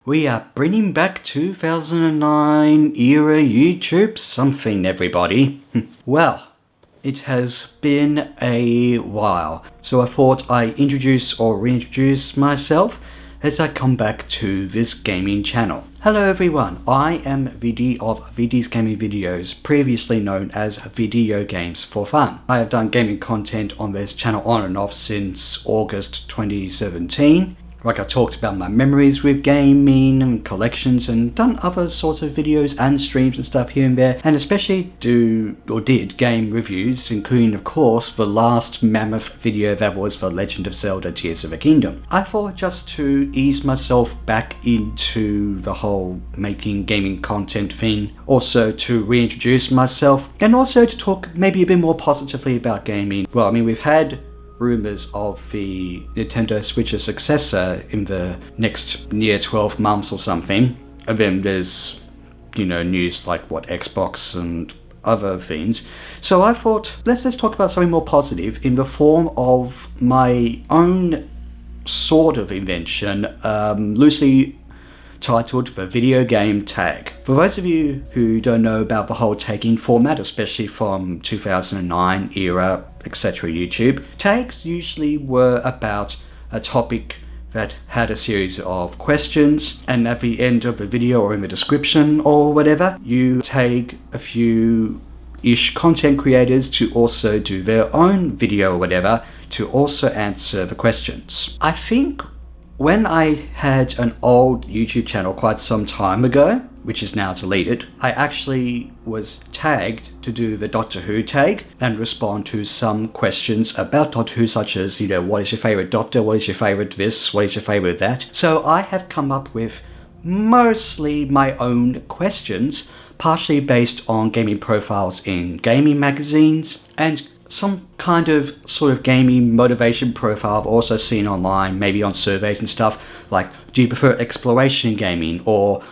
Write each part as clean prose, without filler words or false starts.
We are bringing back 2009 era YouTube something, everybody. Well, it has been a while, so I thought I'd introduce or reintroduce myself as I come back to this gaming channel. Hello everyone, I am Viddy of Viddy's Gaming Videos, previously known as Video Games for Fun. I have done gaming content on this channel on and off since August 2017. Like I talked about my memories with gaming and collections and done other sorts of videos and streams and stuff here and there, and especially did game reviews, including of course the last mammoth video that was The Legend of Zelda Tears of the Kingdom. I thought just to ease myself back into the whole making gaming content thing, also to reintroduce myself, and also to talk maybe a bit more positively about gaming. Well, I mean, we've had rumors of the Nintendo Switch's successor in the next near 12 months or something. And then there's, news like Xbox and other things. So I thought, let's talk about something more positive in the form of my own sort of invention, loosely titled the video game tag. For those of you who don't know about the whole tagging format, especially from 2009 era, etc. YouTube, tags usually were about a topic that had a series of questions, and at the end of the video or in the description or whatever, you tag a few-ish content creators to also do their own video or whatever to also answer the questions. I think when I had an old YouTube channel quite some time ago, which is now deleted, I actually was tagged to do the Doctor Who tag and respond to some questions about Doctor Who, such as, what is your favourite Doctor, what is your favourite this, what is your favourite that. So I have come up with mostly my own questions, partially based on gaming profiles in gaming magazines, and some kind of sort of gaming motivation profile I've also seen online, maybe on surveys and stuff, like, do you prefer exploration gaming or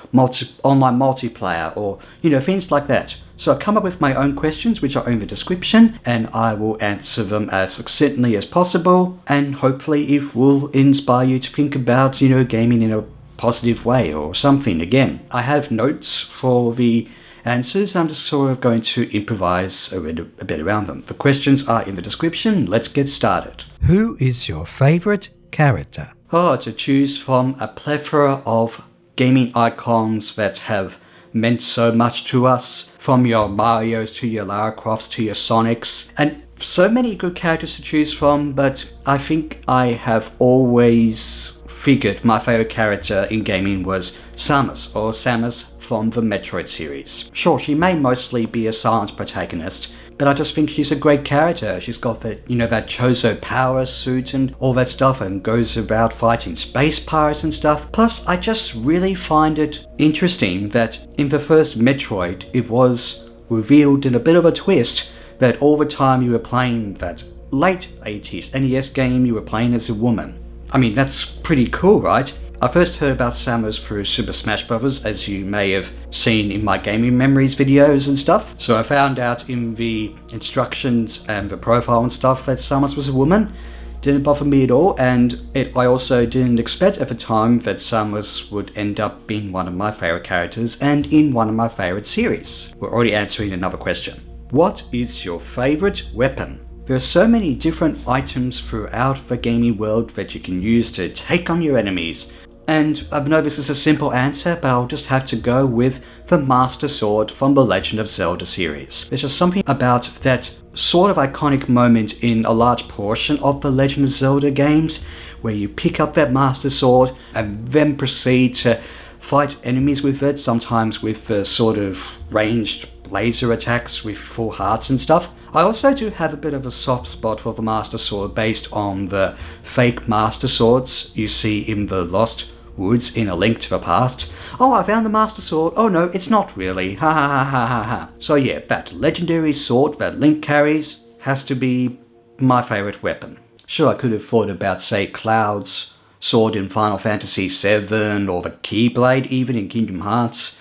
online multiplayer or, things like that. So I come up with my own questions, which are in the description, and I will answer them as succinctly as possible, and hopefully it will inspire you to think about, gaming in a positive way or something. Again, I have notes for the answers. I'm just sort of going to improvise a bit around them. The questions are in the description. Let's get started. Who is your favorite character? To choose from a plethora of gaming icons that have meant so much to us, from your Marios to your Lara Crofts to your Sonics, and so many good characters to choose from, but I think I have always figured my favorite character in gaming was Samus from the Metroid series. Sure, she may mostly be a silent protagonist, but I just think she's a great character. She's got that, that Chozo power suit and all that stuff, and goes about fighting space pirates and stuff. Plus, I just really find it interesting that in the first Metroid, it was revealed in a bit of a twist that all the time you were playing that late 80s NES game, you were playing as a woman. I mean, that's pretty cool, right? I first heard about Samus through Super Smash Bros., as you may have seen in my gaming memories videos and stuff. So I found out in the instructions and the profile and stuff that Samus was a woman. Didn't bother me at all, and I also didn't expect at the time that Samus would end up being one of my favorite characters and in one of my favorite series. We're already answering another question. What is your favorite weapon? There are so many different items throughout the gaming world that you can use to take on your enemies. And I know this is a simple answer, but I'll just have to go with the Master Sword from the Legend of Zelda series. There's just something about that sort of iconic moment in a large portion of the Legend of Zelda games, where you pick up that Master Sword and then proceed to fight enemies with it, sometimes with the sort of ranged laser attacks with full hearts and stuff. I also do have a bit of a soft spot for the Master Sword based on the fake Master Swords you see in the Lost Woods in A Link to the Past. Oh, I found the Master Sword. Oh no, it's not really. Ha ha ha ha ha ha. So yeah, that legendary sword that Link carries has to be my favourite weapon. Sure, I could have thought about, say, Cloud's sword in Final Fantasy VII, or the Keyblade even in Kingdom Hearts.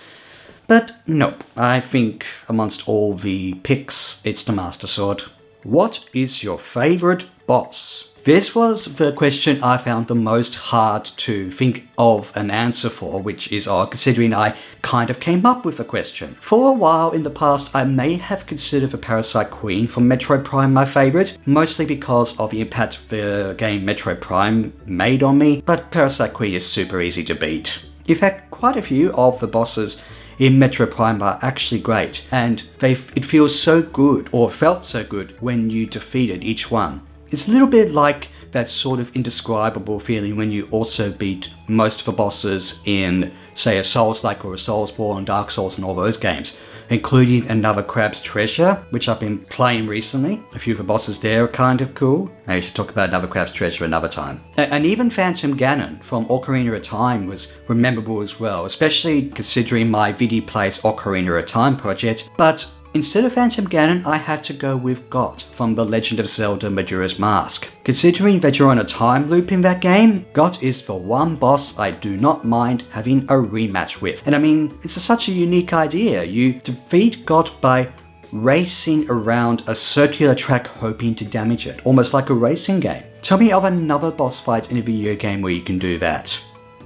But nope, I think amongst all the picks, it's the Master Sword. What is your favourite boss? This was the question I found the most hard to think of an answer for, which is odd considering I kind of came up with a question. For a while in the past, I may have considered the Parasite Queen from Metroid Prime my favourite, mostly because of the impact the game Metroid Prime made on me, but Parasite Queen is super easy to beat. In fact, quite a few of the bosses in Metroid Prime are actually great, and it feels so good, or felt so good, when you defeated each one. It's a little bit like that sort of indescribable feeling when you also beat most of the bosses in, say, a Souls-like or a Soulsborne, Dark Souls and all those games, including Another Crab's Treasure, which I've been playing recently. A few of the bosses there are kind of cool. Maybe I should talk about Another Crab's Treasure another time. And even Phantom Ganon from Ocarina of Time was memorable as well, especially considering my Viddy Plays Ocarina of Time project, but instead of Phantom Ganon, I had to go with Got from The Legend of Zelda Majora's Mask. Considering that you're on a time loop in that game, Got is the one boss I do not mind having a rematch with. And I mean, it's such a unique idea. You defeat Got by racing around a circular track hoping to damage it, almost like a racing game. Tell me of another boss fight in a video game where you can do that.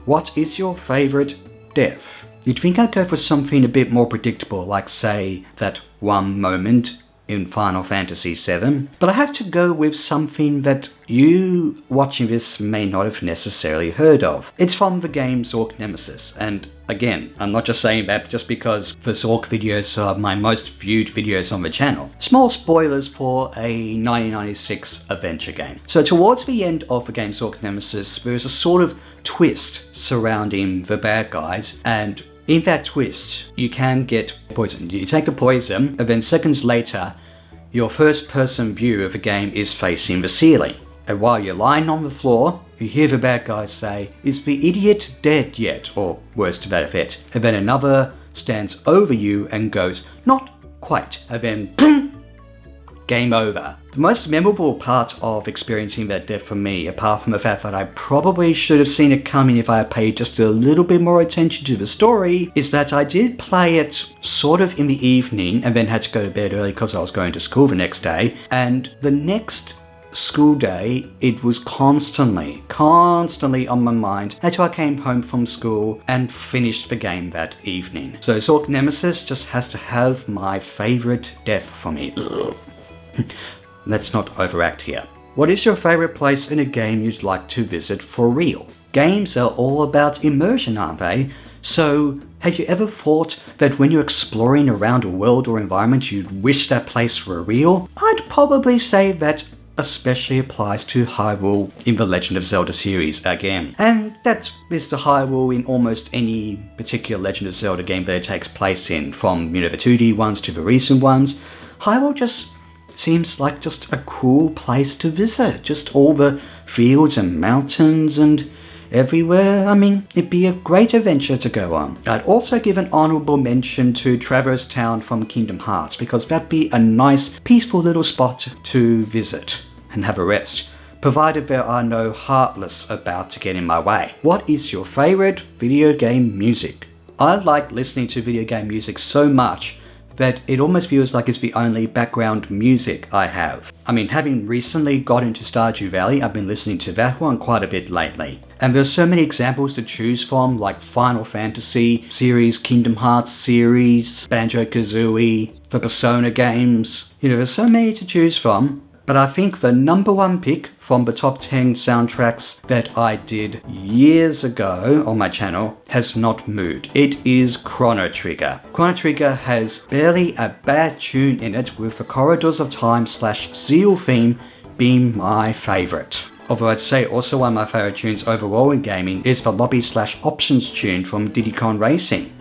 What is your favourite death? You'd think I'd go for something a bit more predictable, like say, that one moment in Final Fantasy VII, but I have to go with something that you watching this may not have necessarily heard of. It's from the game Zork Nemesis, and again, I'm not just saying that just because the Zork videos are my most viewed videos on the channel. Small spoilers for a 1996 adventure game. So towards the end of the game Zork Nemesis, there's a sort of twist surrounding the bad guys, and in that twist, you can get poisoned. You take the poison, and then seconds later, your first-person view of the game is facing the ceiling. And while you're lying on the floor, you hear the bad guys say, "Is the idiot dead yet?" Or worse to that effect. And then another stands over you and goes, "Not quite." And then, boom! Game over. The most memorable part of experiencing that death for me, apart from the fact that I probably should have seen it coming if I had paid just a little bit more attention to the story, is that I did play it sort of in the evening and then had to go to bed early because I was going to school the next day. And the next school day, it was constantly on my mind until I came home from school and finished the game that evening. So Zork Nemesis just has to have my favourite death for me. Let's not overact here. What is your favourite place in a game you'd like to visit for real? Games are all about immersion, aren't they? So, have you ever thought that when you're exploring around a world or environment you'd wish that place were real? I'd probably say that especially applies to Hyrule in the Legend of Zelda series again. And that is the Hyrule in almost any particular Legend of Zelda game that it takes place in, from, the 2D ones to the recent ones. Hyrule just seems like just a cool place to visit. Just all the fields and mountains and everywhere. I mean, it'd be a great adventure to go on. I'd also give an honourable mention to Traverse Town from Kingdom Hearts, because that'd be a nice, peaceful little spot to visit and have a rest, provided there are no Heartless about to get in my way. What is your favourite video game music? I like listening to video game music so much that it almost feels like it's the only background music I have. I mean, having recently got into Stardew Valley, I've been listening to that one quite a bit lately. And there's so many examples to choose from, like Final Fantasy series, Kingdom Hearts series, Banjo-Kazooie, the Persona games. There's so many to choose from. But I think the number one pick from the top 10 soundtracks that I did years ago on my channel has not moved. It is Chrono Trigger. Chrono Trigger has barely a bad tune in it, with the Corridors of Time / Zeal theme being my favourite. Although I'd say also one of my favourite tunes overall in gaming is the Lobby / Options tune from Diddy Kong Racing.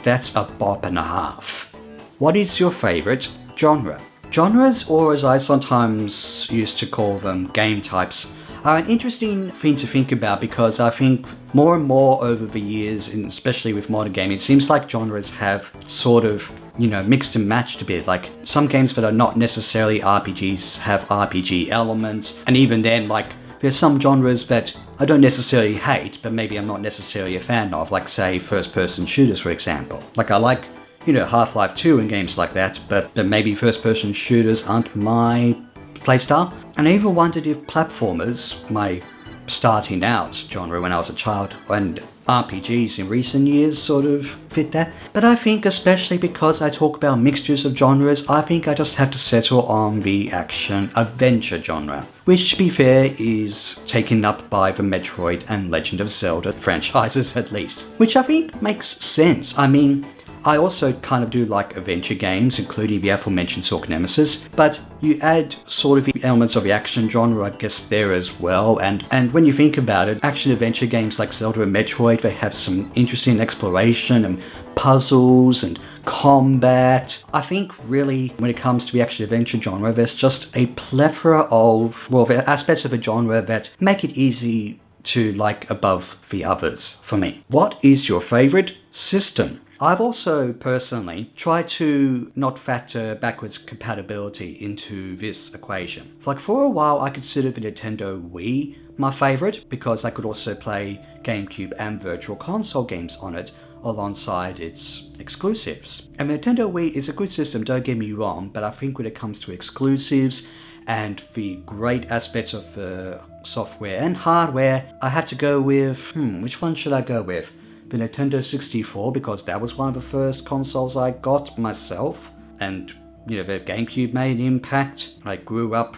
That's a bop and a half. What is your favourite genre? Genres, or as I sometimes used to call them, game types, are an interesting thing to think about, because I think more and more over the years, and especially with modern gaming, it seems like genres have sort of, mixed and matched a bit. Like, some games that are not necessarily RPGs have RPG elements, and even then, like, there's some genres that I don't necessarily hate, but maybe I'm not necessarily a fan of, like, say, first-person shooters, for example. Like, I like Half-Life 2 and games like that, but maybe first-person shooters aren't my playstyle. And I even wondered if platformers, my starting out genre when I was a child, and RPGs in recent years sort of fit that. But I think especially because I talk about mixtures of genres, I think I just have to settle on the action-adventure genre, which to be fair is taken up by the Metroid and Legend of Zelda franchises at least, which I think makes sense. I mean, I also kind of do like adventure games, including the aforementioned Zork Nemesis, but you add sort of the elements of the action genre, I guess, there as well. And when you think about it, action-adventure games like Zelda and Metroid, they have some interesting exploration and puzzles and combat. I think really when it comes to the action-adventure genre, there's just a plethora of, well, the aspects of the genre that make it easy to like above the others for me. What is your favorite system? I've also personally tried to not factor backwards compatibility into this equation. Like for a while I considered the Nintendo Wii my favorite because I could also play GameCube and Virtual Console games on it alongside its exclusives. And the Nintendo Wii is a good system, don't get me wrong, but I think when it comes to exclusives and the great aspects of the software and hardware, I had to go with, which one should I go with? The Nintendo 64, because that was one of the first consoles I got myself, and the GameCube made an impact. I grew up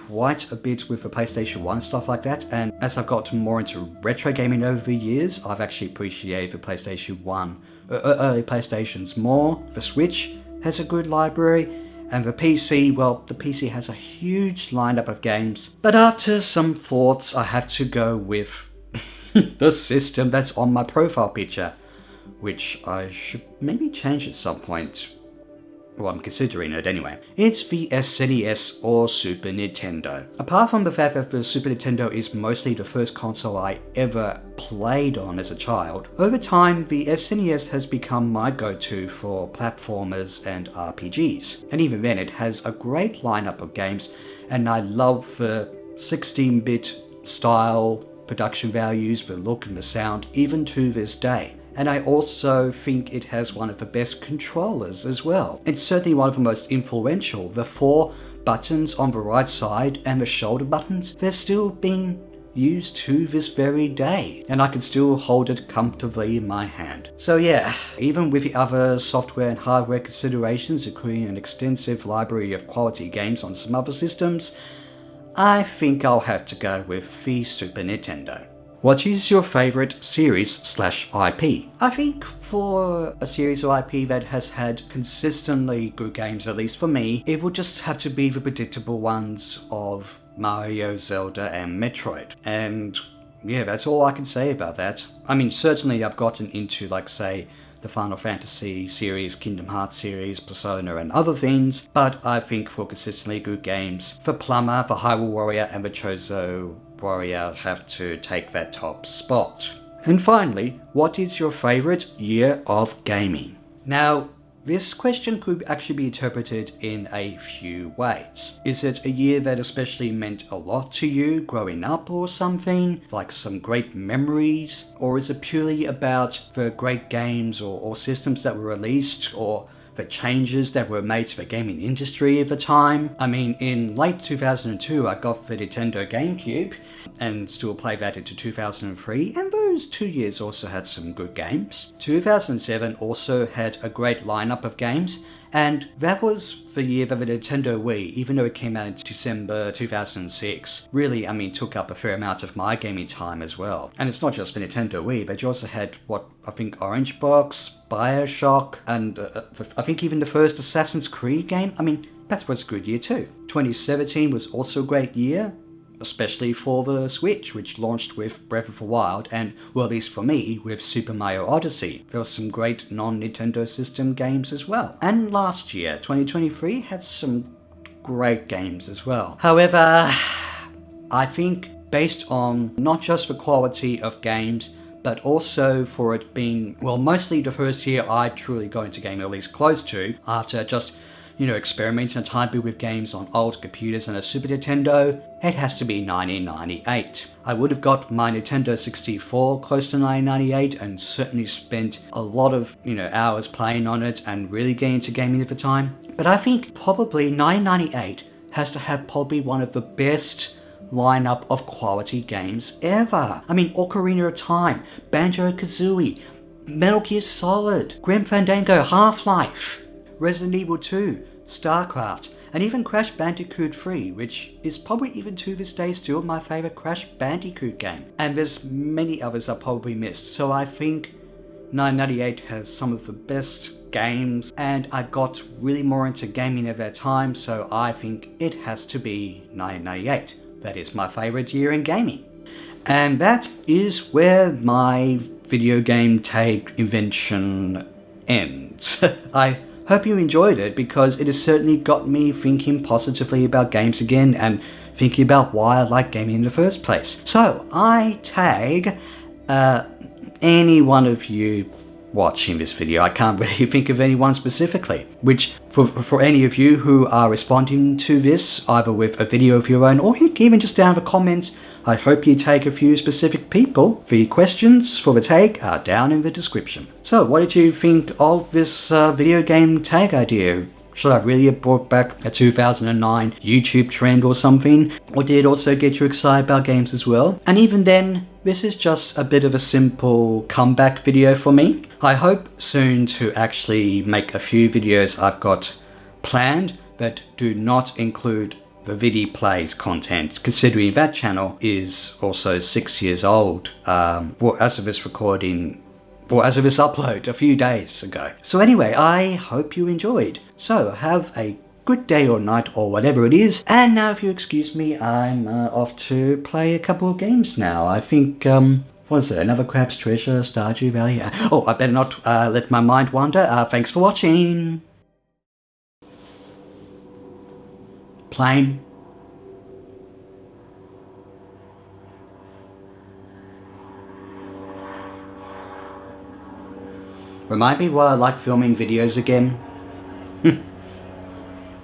quite a bit with the PlayStation 1 and stuff like that, and as I've gotten more into retro gaming over the years, I've actually appreciated the PlayStation 1, early PlayStations more. The Switch has a good library, and the PC, well, the PC has a huge lineup of games, but after some thoughts I had to go with the system that's on my profile picture, which I should maybe change at some point. Well, I'm considering it anyway. It's the SNES or Super Nintendo. Apart from the fact that the Super Nintendo is mostly the first console I ever played on as a child, over time the SNES has become my go-to for platformers and RPGs. And even then it has a great lineup of games, and I love the 16-bit style, production values, the look and the sound, even to this day. And I also think it has one of the best controllers as well. It's certainly one of the most influential. The 4 buttons on the right side and the shoulder buttons, they're still being used to this very day, and I can still hold it comfortably in my hand. So yeah, even with the other software and hardware considerations, including an extensive library of quality games on some other systems, I think I'll have to go with the Super Nintendo. What is your favorite series/IP? I think for a series of IP that has had consistently good games, at least for me, it would just have to be the predictable ones of Mario, Zelda, and Metroid. And yeah, that's all I can say about that. I mean, certainly I've gotten into, like, say, the Final Fantasy series, Kingdom Hearts series, Persona and other things, but I think for consistently good games, the Plumber, the Hyrule Warrior and the Chozo Warrior have to take that top spot. And finally, what is your favourite year of gaming? Now, this question could actually be interpreted in a few ways. Is it a year that especially meant a lot to you growing up or something, like some great memories? Or is it purely about the great games or systems that were released, or the changes that were made to the gaming industry at the time? I mean, in late 2002 I got the Nintendo GameCube and still played that into 2003, and those 2 years also had some good games. 2007 also had a great lineup of games, and that was the year that the Nintendo Wii, even though it came out in December 2006, really, I mean, took up a fair amount of my gaming time as well. And it's not just the Nintendo Wii, but you also had, I think Orange Box, Bioshock, and I think even the first Assassin's Creed game. I mean, that was a good year too. 2017 was also a great year, especially for the Switch, which launched with Breath of the Wild, and, well, at least for me, with Super Mario Odyssey. There were some great non-Nintendo system games as well. And last year, 2023, had some great games as well. However, I think based on not just the quality of games, but also for it being, well, mostly the first year I truly got into gaming, at least close to, after just experimenting a tiny bit with games on old computers and a Super Nintendo, it has to be 1998. I would have got my Nintendo 64 close to 1998 and certainly spent a lot of, hours playing on it and really getting into gaming at the time. But I think probably 1998 has to have probably one of the best lineup of quality games ever. I mean, Ocarina of Time, Banjo-Kazooie, Metal Gear Solid, Grim Fandango, Half-Life, Resident Evil 2, StarCraft, and even Crash Bandicoot 3, which is probably even to this day still my favourite Crash Bandicoot game. And there's many others I probably missed, so I think 1998 has some of the best games, and I got really more into gaming at that time, so I think it has to be 1998. That is my favourite year in gaming. And that is where my video game tag invention ends. I hope you enjoyed it, because it has certainly got me thinking positively about games again and thinking about why I like gaming in the first place. So I tag any one of you watching this video. I can't really think of anyone specifically, which for any of you who are responding to this, either with a video of your own or even just down in the comments, I hope you take a few specific people. The questions for the tag are down in the description. So what did you think of this video game tag idea? Should I really have brought back a 2009 YouTube trend or something? Or did it also get you excited about games as well? And even then, this is just a bit of a simple comeback video for me. I hope soon to actually make a few videos I've got planned that do not include the Viddy Plays content, considering that channel is also 6 years old. As of this recording, or as of this upload a few days ago. So anyway, I hope you enjoyed. So have a good day or night or whatever it is. And now if you excuse me, I'm off to play a couple of games now. I think, what is it? Another Crab's Treasure, Stardew Valley. Oh, I better not let my mind wander. Thanks for watching. Plane. Remind me why I like filming videos again.